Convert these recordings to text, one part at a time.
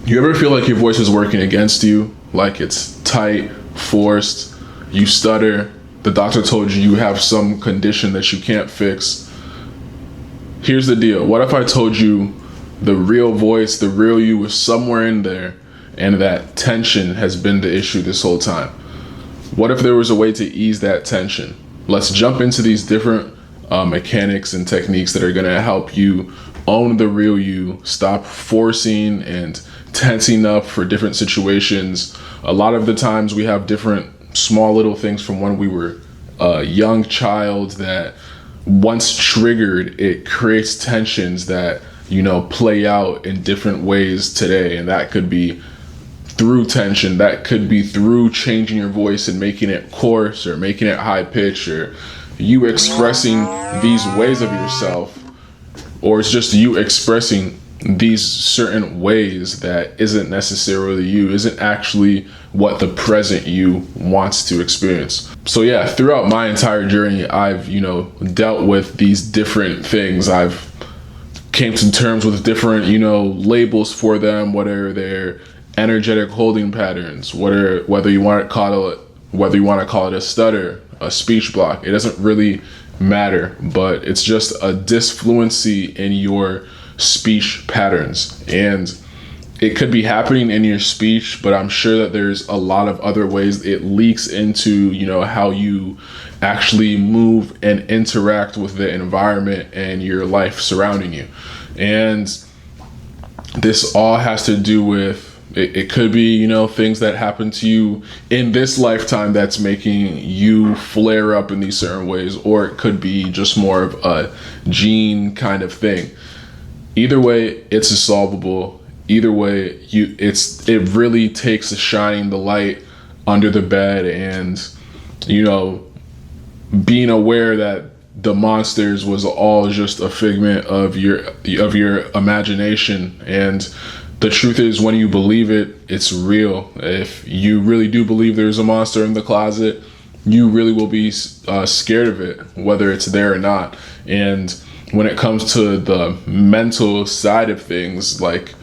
You ever feel like your voice is working against you? Like it's tight, forced, you stutter, the doctor told you you have some condition that you can't fix. Here's the deal. What if I told you the real voice, the real you was somewhere in there, and that tension has been the issue this whole time? What if there was a way to ease that tension? Let's jump into these different mechanics and techniques that are gonna help you own the real you, stop forcing and tensing up for different situations. A lot of the times we have different small little things from when we were a young child that once triggered, it creates tensions that, play out in different ways today. And that could be through tension, that could be through changing your voice and making it coarse or making it high pitch, or you expressing these ways of yourself, or it's just you expressing these certain ways that isn't necessarily you, isn't actually what the present you wants to experience. So yeah, throughout my entire journey, I've, dealt with these different things. I've came to terms with different, labels for them, whether they're energetic holding patterns, whether you want to call it a stutter, a speech block. It doesn't really matter, but it's just a disfluency in your speech patterns, and it could be happening in your speech, but I'm sure that there's a lot of other ways it leaks into how you actually move and interact with the environment and your life surrounding you. And this all has to do with it could be things that happen to you in this lifetime that's making you flare up in these certain ways, or it could be just more of a gene kind of thing. Either way, it's solvable. Either way, it really takes shining the light under the bed and being aware that the monsters was all just a figment of your imagination. And the truth is, when you believe it, it's real. If you really do believe there's a monster in the closet, you really will be scared of it, whether it's there or not. And when it comes to the mental side of things, like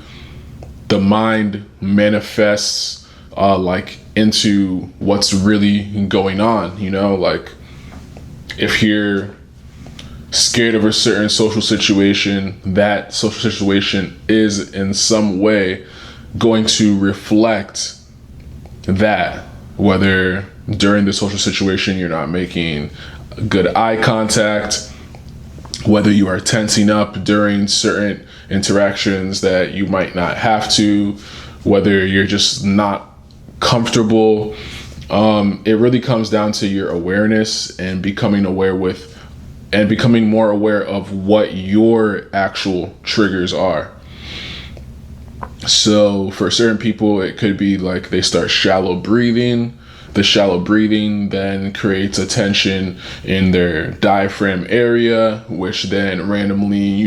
the mind manifests into what's really going on, like if you're scared of a certain social situation, that social situation is in some way going to reflect that, whether during the social situation you're not making good eye contact, whether you are tensing up during certain interactions that you might not have to, whether you're just not comfortable. It really comes down to your awareness and becoming more aware of what your actual triggers are. So for certain people, it could be like they start shallow breathing. The shallow breathing then creates a tension in their diaphragm area, which then randomly,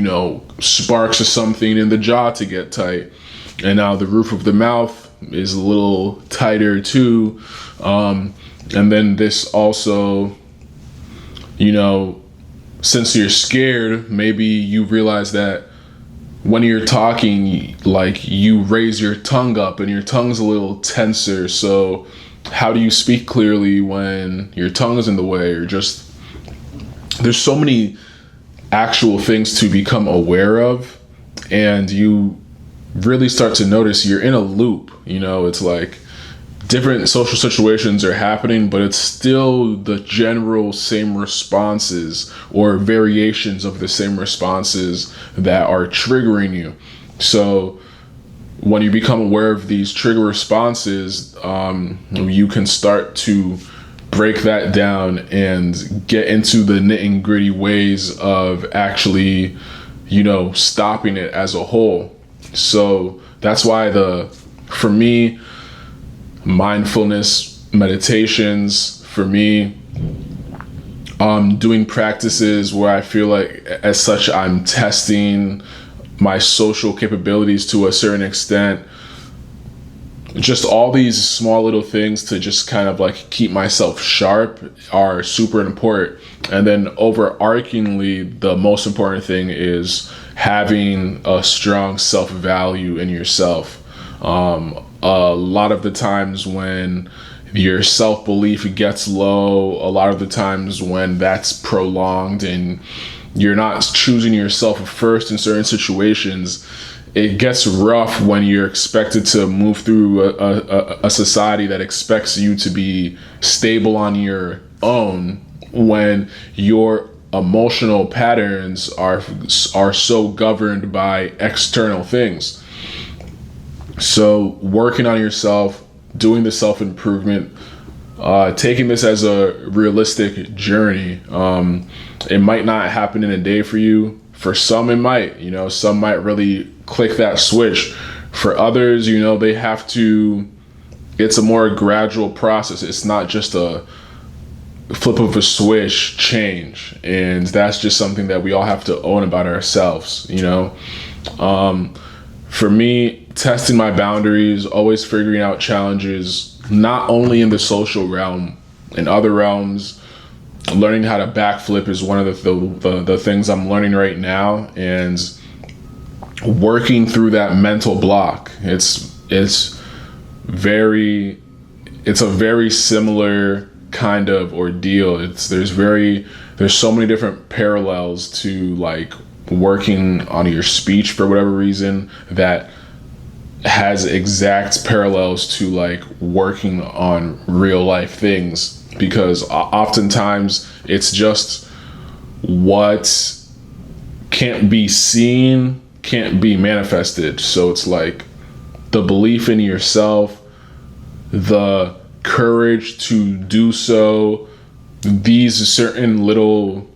sparks something in the jaw to get tight. And now the roof of the mouth is a little tighter too. And then this also, since you're scared, maybe you realize that when you're talking, like you raise your tongue up and your tongue's a little tenser. So how do you speak clearly when your tongue is in the way, or just there's so many actual things to become aware of, and you really start to notice you're in a loop. It's like different social situations are happening, but it's still the general same responses or variations of the same responses that are triggering you. So when you become aware of these trigger responses, you can start to break that down and get into the nitty gritty ways of actually, stopping it as a whole. So that's why for me, mindfulness meditations, for me, doing practices where I feel like as such I'm testing my social capabilities to a certain extent, just all these small little things to just kind of like keep myself sharp are super important. And then overarchingly, the most important thing is having a strong self-value in yourself. A lot of the times when your self-belief gets low, a lot of the times when that's prolonged and you're not choosing yourself first in certain situations, it gets rough when you're expected to move through a society that expects you to be stable on your own, when your emotional patterns are so governed by external things. So working on yourself, doing the self-improvement, taking this as a realistic journey. It might not happen in a day for you. For some, it might. Some might really click that switch. For others, they have to. It's a more gradual process. It's not just a flip of a switch change, and that's just something that we all have to own about ourselves. For me, testing my boundaries, always figuring out challenges, not only in the social realm, in other realms. Learning how to backflip is one of the things I'm learning right now, and working through that mental block. It's a very similar kind of ordeal. There's so many different parallels to like working on your speech for whatever reason that has exact parallels to like working on real life things, because oftentimes it's just what can't be seen can't be manifested. So it's like the belief in yourself, the courage to do so, these certain little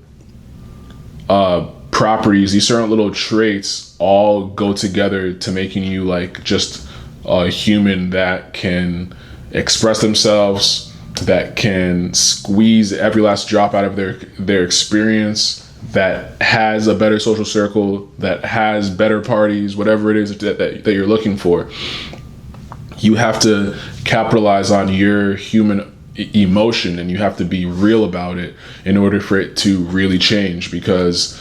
properties, these certain little traits all go together to making you like just a human that can express themselves, that can squeeze every last drop out of their experience, that has a better social circle, that has better parties, whatever it is that you're looking for. You have to capitalize on your human emotion, and you have to be real about it in order for it to really change, because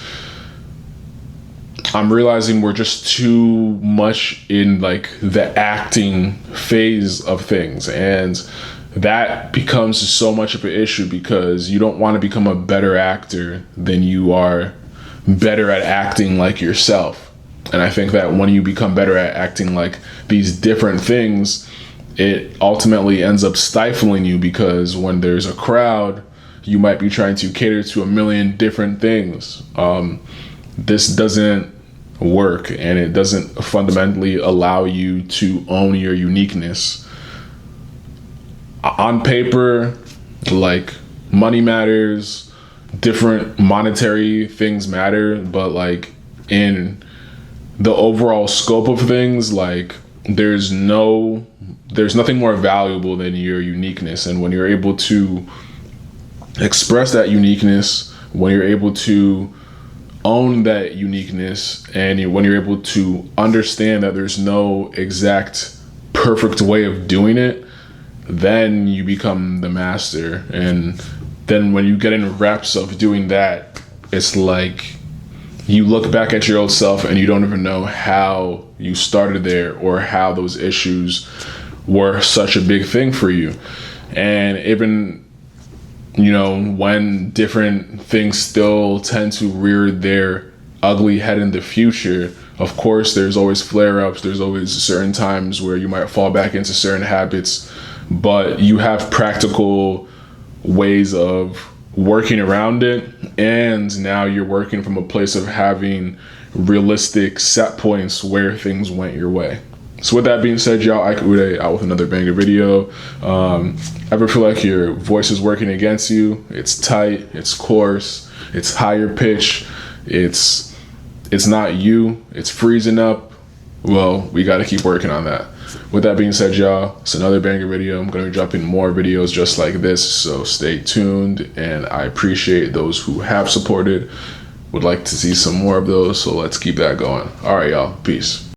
I'm realizing we're just too much in like the acting phase of things, and that becomes so much of an issue because you don't want to become a better actor than you are better at acting like yourself. And I think that when you become better at acting like these different things, it ultimately ends up stifling you, because when there's a crowd, you might be trying to cater to a million different things. This doesn't work, and it doesn't fundamentally allow you to own your uniqueness. On paper, like, money matters, different monetary things matter, but like in the overall scope of things, like there's nothing more valuable than your uniqueness. And when you're able to express that uniqueness, when you're able to own that uniqueness, and when you're able to understand that there's no exact perfect way of doing it, then you become the master. And then when you get in reps of doing that, it's like you look back at your old self and you don't even know how you started there, or how those issues were such a big thing for you. And even, when different things still tend to rear their ugly head in the future, of course, there's always flare-ups. There's always certain times where you might fall back into certain habits, but you have practical ways of working around it. And now you're working from a place of having realistic set points where things went your way. So with that being said, y'all, Ike Ude out with another banger video. Ever feel like your voice is working against you? It's tight, it's coarse, it's higher pitch, it's not you, it's freezing up. Well, we got to keep working on that. With that being said, y'all, it's another banger video. I'm going to be dropping more videos just like this, so stay tuned. And I appreciate those who have supported. Would like to see some more of those, so let's keep that going. All right, y'all. Peace.